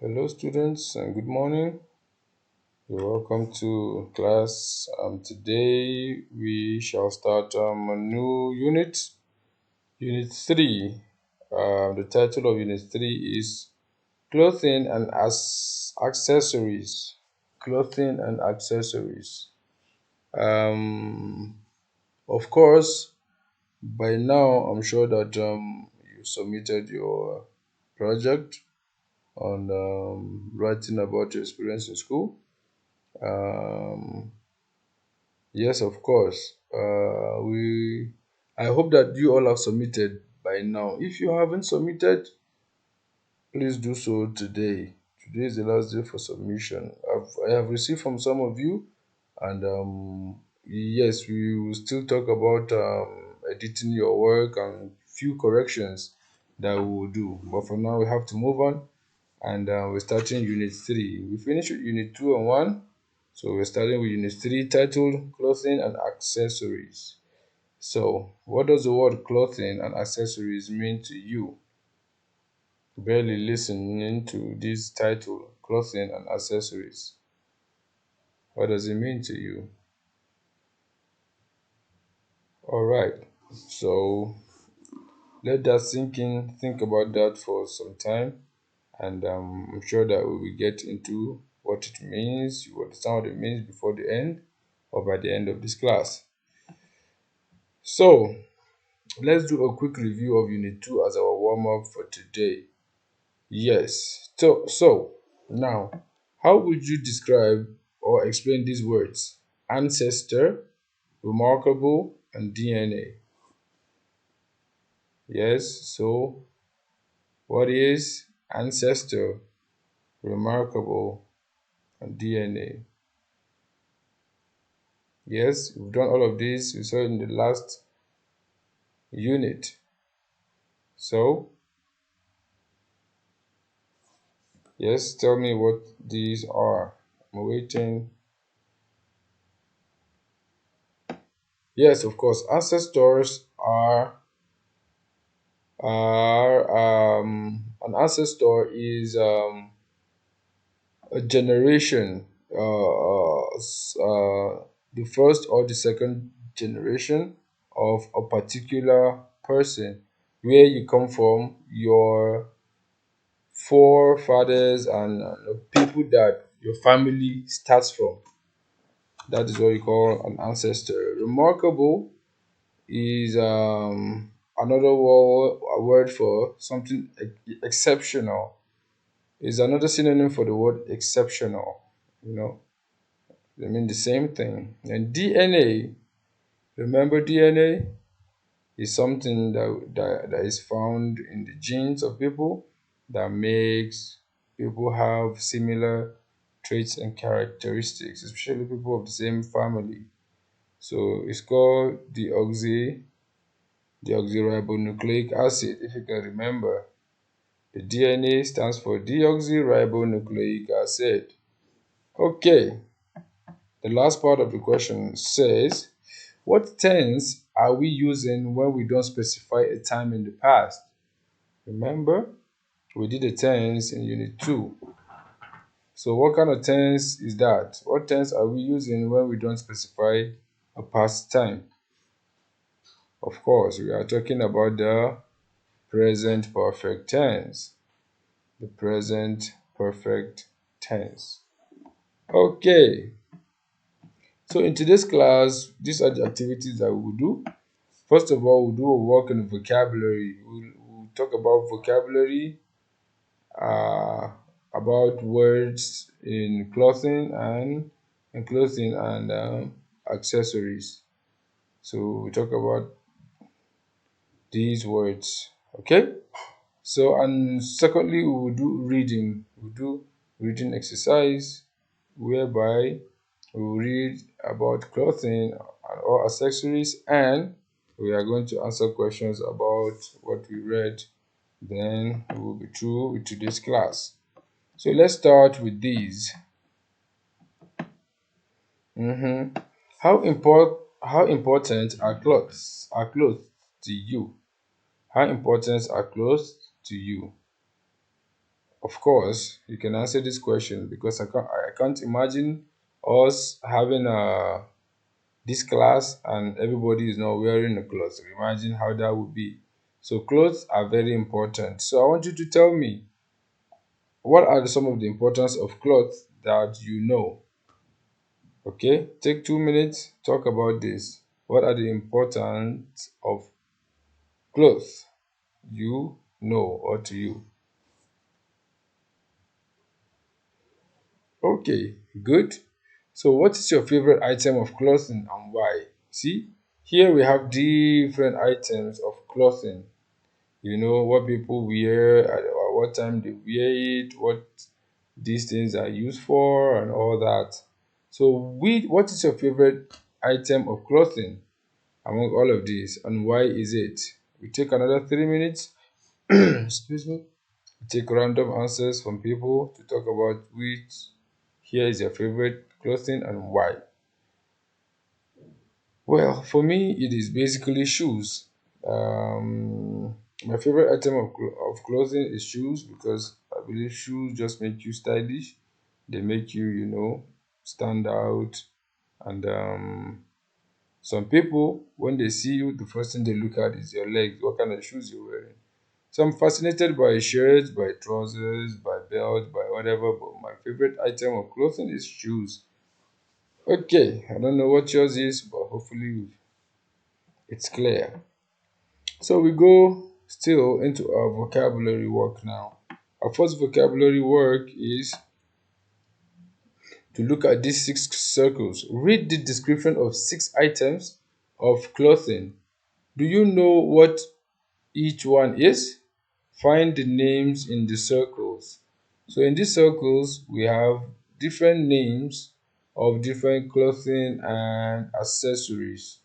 Hello, students, and good morning. You're welcome to class. Today we shall start a new unit, Unit 3. The title of Unit 3 is Clothing and Accessories. Clothing and Accessories. Um, of course, by now I'm sure that you submitted your project on writing about your experience in school. Um, yes, of course. We. I hope that you all have submitted by now. If you haven't submitted, please do so today. Today is the last day for submission. I have received from some of you, and yes, we will still talk about editing your work and few corrections that we will do. But for now, we have to move on, and we're starting Unit 3. We finished with Unit 2 and 1. So we're starting with Unit 3 titled Clothing and Accessories. So, what does the word clothing and accessories mean to you? Barely listening to this title, Clothing and Accessories. What does it mean to you? Alright, so let that sink in. Think about that for some time, and I'm sure that we will get into what it means, what some of it means before the end or by the end of this class. So, let's do a quick review of Unit 2 as our warm up for today. Yes. So now, how would you describe or explain these words? Ancestor, remarkable, and DNA. Yes. So, what is ancestor, remarkable, and DNA? Yes, we've done all of this. We saw it in the last unit. So, yes, tell me what these are. I'm waiting. Yes, of course. Ancestors are an ancestor is a generation, the first or the second generation of a particular person, where you come from, your forefathers and people that your family starts from. That is what you call an ancestor. Remarkable is another word for something exceptional. Is another synonym for the word exceptional. You know, they mean the same thing. And DNA, remember DNA is something that is found in the genes of people that makes people have similar traits and characteristics, especially people of the same family. So it's called deoxyribonucleic acid, if you can remember. The DNA stands for deoxyribonucleic acid. Okay, the last part of the question says, what tense are we using when we don't specify a time in the past? Remember, we did a tense in Unit 2. So what kind of tense is that? What tense are we using when we don't specify a past time? Of course, we are talking about the present perfect tense. The present perfect tense. Okay, so in today's class, these are the activities that we will do. First of all, we'll do a work on vocabulary. We'll talk about vocabulary, uh, about words in clothing and accessories. So we talk about these words. Okay. So and secondly, we will do reading. We'll do reading exercise whereby we will read about clothing and all accessories, and we are going to answer questions about what we read. Then we will be through with today's class. So let's start with these. Mhm. How important are clothes? Are clothes to you? How important are clothes to you? Of course, you can answer this question because I can't imagine us having this class and everybody is not wearing a clothes. Imagine how that would be. So clothes are very important. So I want you to tell me what are some of the importance of clothes that you know. Okay, take 2 minutes, talk about this. What are the importance of clothes you know or to you? Okay, good. So, what is your favorite item of clothing and why? See, here we have different items of clothing. You know what people wear, at what time they wear it, what these things are used for, and all that. So, what is your favorite item of clothing among all of these, and why is it? We take another 3 minutes. Excuse me. Take random answers from people to talk about which here is your favorite clothing and why. Well, for me, it is basically shoes. My favorite item of clothing is shoes because I believe shoes just make you stylish. They make you, stand out. And some people, when they see you, the first thing they look at is your legs, what kind of shoes you're wearing. So I'm fascinated by shirts, by trousers, by belts, by whatever, but my favorite item of clothing is shoes. Okay, I don't know what yours is, but hopefully it's clear. So we go still into our vocabulary work now. Our first vocabulary work is to look at these six circles. Read the description of six items of clothing. Do you know what each one is? Find the names in the circles. So in these circles, we have different names of different clothing and accessories.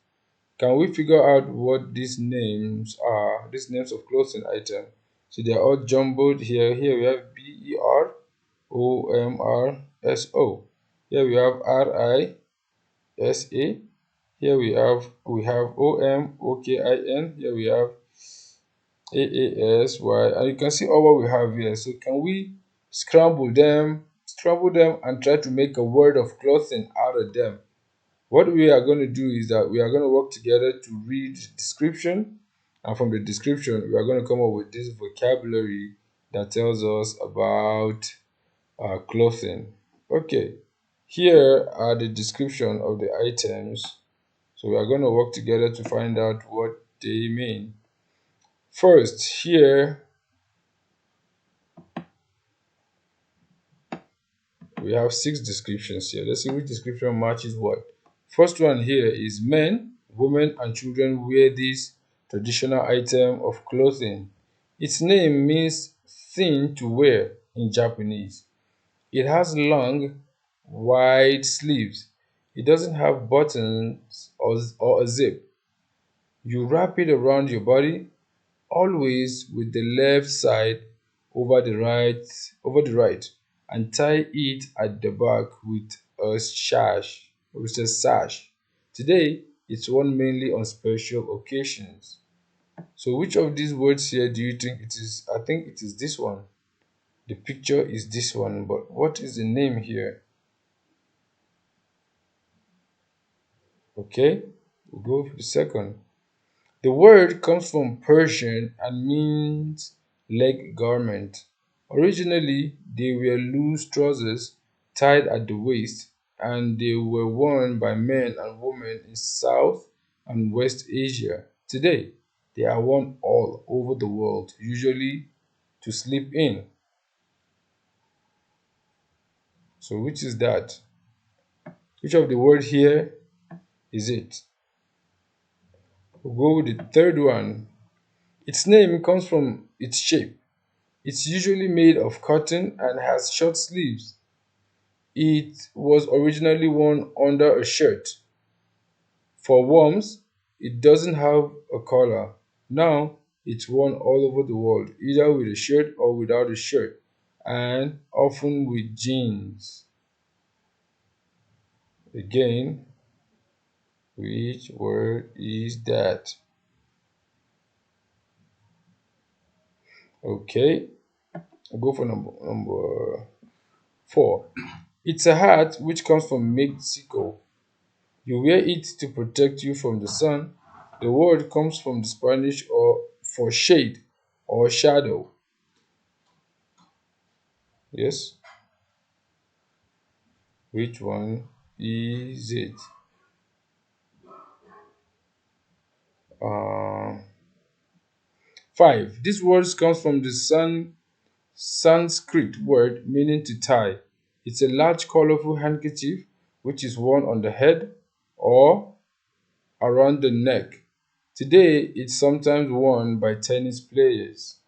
Can we figure out what these names are? These names of clothing item. So they are all jumbled here. Here we have BEROMRSO. Here we have RISA. Here we have OMOKIN. Here we have AASY. And you can see all what we have here. So can we scramble them, and try to make a word of clothing out of them? What we are going to do is that we are going to work together to read the description, and from the description, we are going to come up with this vocabulary that tells us about clothing. Okay, here are the description of the items. So we are going to work together to find out what they mean. First, here we have six descriptions here. Let's see which description matches what. First one here is men, women, and children wear this traditional item of clothing. Its name means thin to wear in Japanese. It has long, wide sleeves. It doesn't have buttons or a zip. You wrap it around your body, always with the left side over the right, and tie it at the back with a sash. Today it's worn mainly on special occasions. So which of these words here do you think it is? I think it is this one. The picture is this one, but what is the name here? Okay, we'll go for the second. The word comes from Persian and means leg garment. Originally, they were loose trousers tied at the waist, and they were worn by men and women in South and West Asia. Today, they are worn all over the world, usually to sleep in. So, which is that? Which of the word here is it? We'll go with the third one. Its name comes from its shape. It's usually made of cotton and has short sleeves. It was originally worn under a shirt. For warmth, it doesn't have a collar. Now, it's worn all over the world, either with a shirt or without a shirt, and often with jeans. Again, which word is that? Okay, I'll go for number 4. It's a hat which comes from Mexico. You wear it to protect you from the sun. The word comes from the Spanish or for shade or shadow. Yes. Which one is it? Uh, 5. This word comes from the Sanskrit word meaning to tie. It's a large colorful handkerchief which is worn on the head or around the neck. Today, it's sometimes worn by tennis players.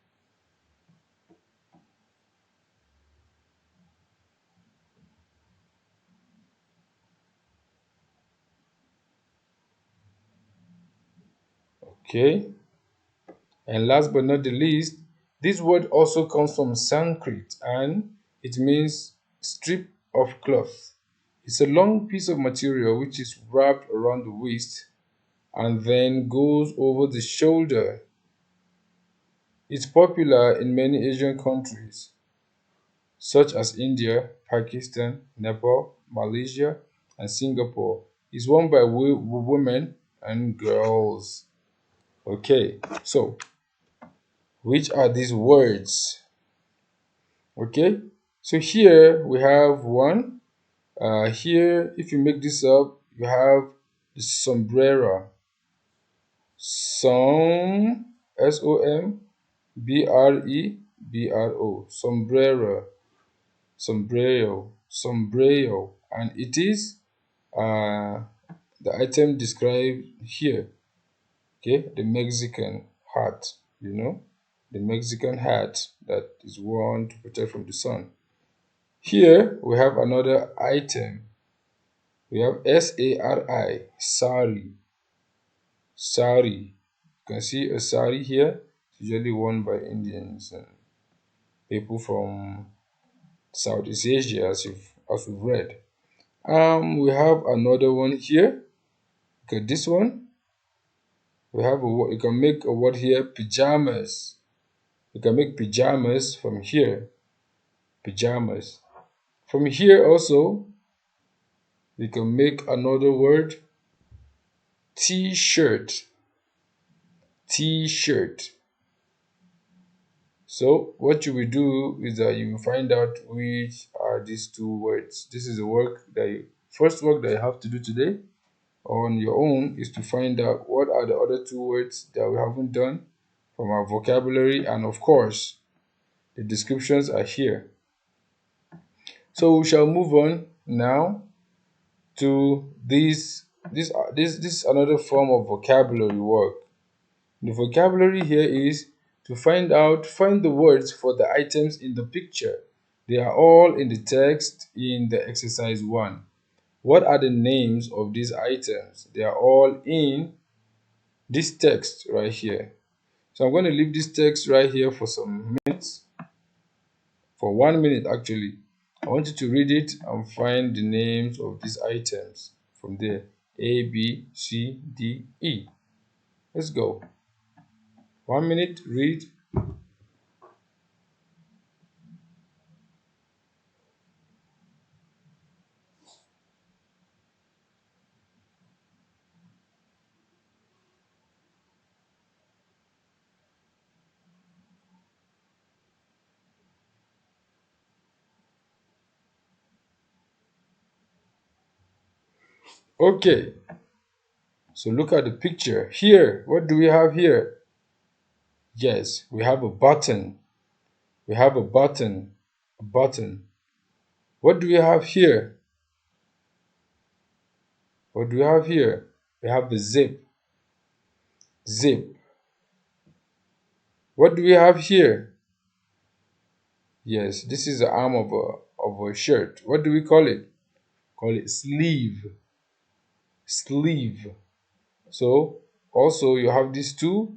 Okay. And last but not the least, this word also comes from Sanskrit and it means strip of cloth. It's a long piece of material which is wrapped around the waist and then goes over the shoulder. It's popular in many Asian countries such as India, Pakistan, Nepal, Malaysia, and Singapore. It's worn by women and girls. Okay, so which are these words? Okay, so here we have one. Here, if you make this up, you have the sombrero. Sombrebro. Sombrero. Sombrero. And it is uh, the item described here. Okay, the Mexican hat, the Mexican hat that is worn to protect from the sun. Here we have another item. We have SARI, sari, sari. You can see a sari here. It's usually worn by Indians and people from Southeast Asia, as we've read. We have another one here. Look at this one. We have a word. You can make a word here, pajamas. You can make pajamas from here. Pajamas. From here also, you can make another word, t-shirt. T-shirt. So what you will do is that you will find out which are these two words. This is the first work that you have to do today on your own is to find out what are the other two words that we haven't done from our vocabulary, and of course the descriptions are here. So we shall move on now to this another form of vocabulary work. The vocabulary here is to find the words for the items in the picture. They are all in the text in the exercise 1. What are the names of these items? They are all in this text right here. So I'm going to leave this text right here for some minutes, for 1 minute actually. I want you to read it and find the names of these items from there. A, B, C, D, E. Let's go. 1 minute, read. Okay, so look at the picture. Here, what do we have here? Yes, we have a button. We have a button. A button. What do we have here? What do we have here? We have the zip. Zip. What do we have here? Yes, this is the arm of a shirt. What do we call it? Call it sleeve. Sleeve. So also you have these two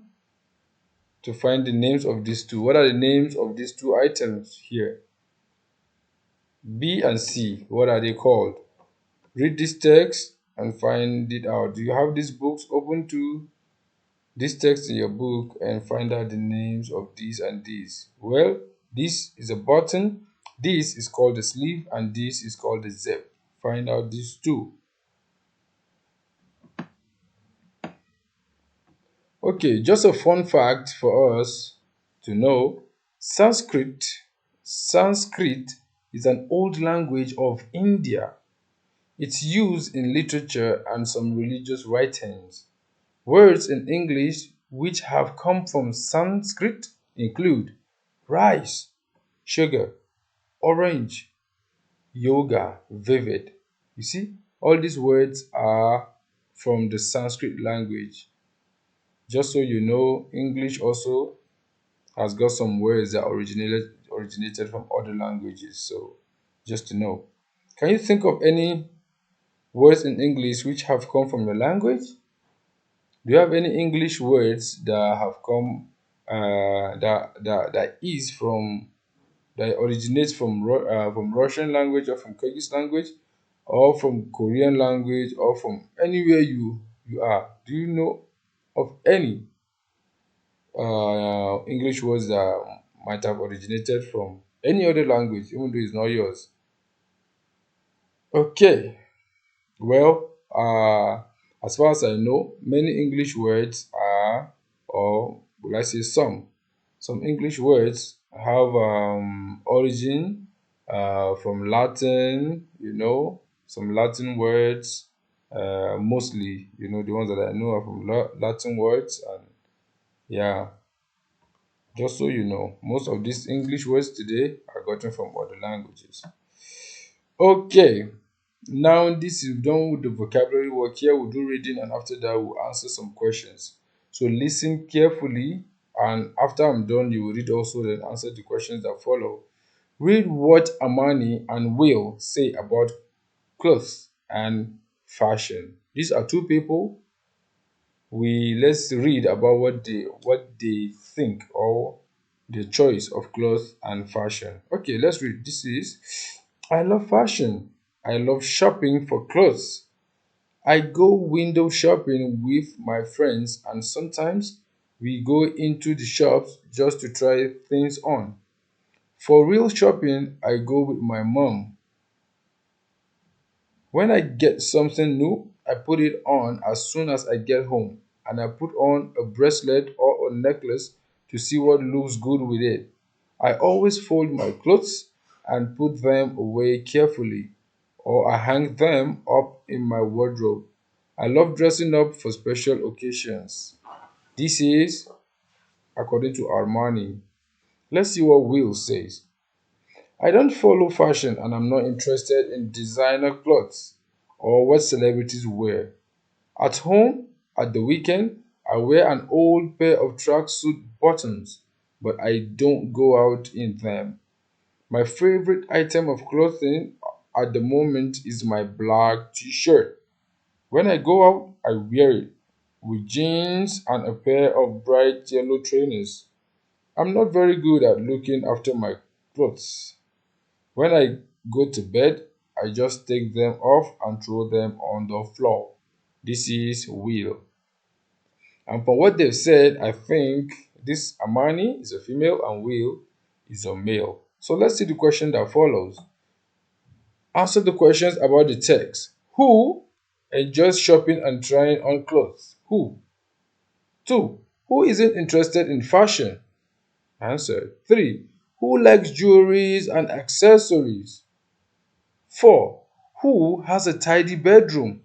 to find the names of these two. What are the names of these two items here? B and C. What are they called? Read this text and find it out. Do you have these books open to this text in your book and find out the names of these and these? Well, This is a button, this is called a sleeve, and this is called a zip. Find out these two. Okay, just a fun fact for us to know. Sanskrit Sanskrit is an old language of India. It's used in literature and some religious writings. Words in English which have come from Sanskrit include rice, sugar, orange, yoga, vivid. You see, all these words are from the Sanskrit language. Just so you know, English also has got some words that originated from other languages. So just to know. Can you think of any words in English which have come from your language? Do you have any English words that have come that originates from Russian language or from Kyrgyz language or from Korean language or from anywhere you are? Do you know of any English words that might have originated from any other language, even though it's not yours? Okay, well, as far as I know, many English words are, or will I say some English words have origin from Latin, some Latin words, mostly, the ones that I know are from Latin words. And yeah, just so you know, most of these English words today are gotten from other languages. Okay, now this is done with the vocabulary work. Here we'll do reading, and after that we'll answer some questions. So listen carefully, and after I'm done, you will read also then answer the questions that follow. Read what Amani and Will say about clothes and fashion. These are two people. Let's read about what they think, or the choice of clothes and fashion. Okay, let's read. This is, I love fashion. I love shopping for clothes. I go window shopping with my friends, and sometimes we go into the shops just to try things on. For real shopping, I go with my mom. When I get something new, I put it on as soon as I get home, and I put on a bracelet or a necklace to see what looks good with it. I always fold my clothes and put them away carefully, or I hang them up in my wardrobe. I love dressing up for special occasions. This is according to Armani. Let's see what Will says. I don't follow fashion, and I'm not interested in designer clothes or what celebrities wear. At home, at the weekend, I wear an old pair of tracksuit bottoms, but I don't go out in them. My favorite item of clothing at the moment is my black t shirt. When I go out, I wear it with jeans and a pair of bright yellow trainers. I'm not very good at looking after my clothes. When I go to bed, I just take them off and throw them on the floor. This is Will. And from what they've said, I think this Amani is a female and Will is a male. So let's see the question that follows. Answer the questions about the text. Who enjoys shopping and trying on clothes? Who? 2. Who isn't interested in fashion? Answer. 3. Who likes jewelries and accessories? 4. Who has a tidy bedroom?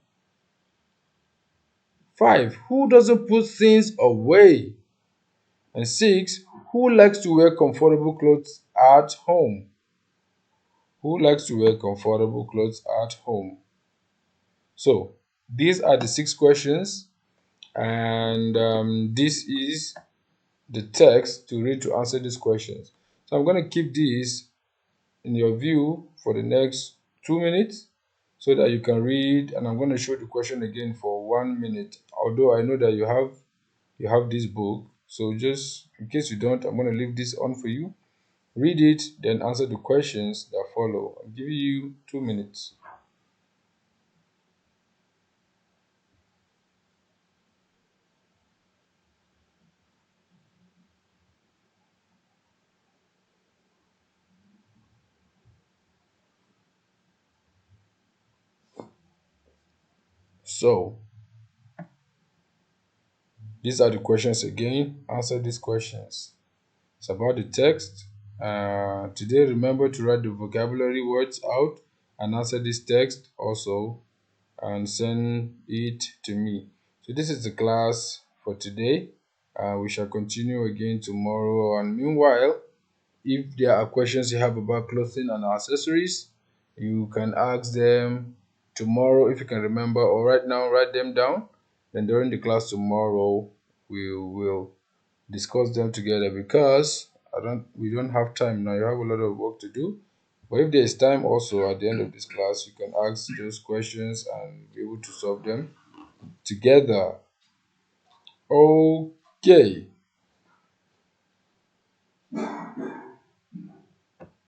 5. Who doesn't put things away? And 6. Who likes to wear comfortable clothes at home? Who likes to wear comfortable clothes at home? So, these are the 6 questions, and this is the text to read to answer these questions. So, I'm going to keep this in your view for the next 2 minutes so that you can read, and I'm going to show the question again for 1 minute. Although I know that you have this book, so just in case you don't, I'm going to leave this on for you. Read it, then answer the questions that follow. I'll give you 2 minutes. So these are the questions again. Answer these questions. It's about the text. Today, remember to write the vocabulary words out and answer this text also and send it to me. So, this is the class for today. We shall continue again tomorrow. And meanwhile, if there are questions you have about clothing and accessories, you can ask them tomorrow if you can remember, or right now, write them down. Then during the class tomorrow, we will discuss them together because we don't have time now. You have a lot of work to do. But if there is time also at the end of this class, you can ask those questions and be able to solve them together. Okay.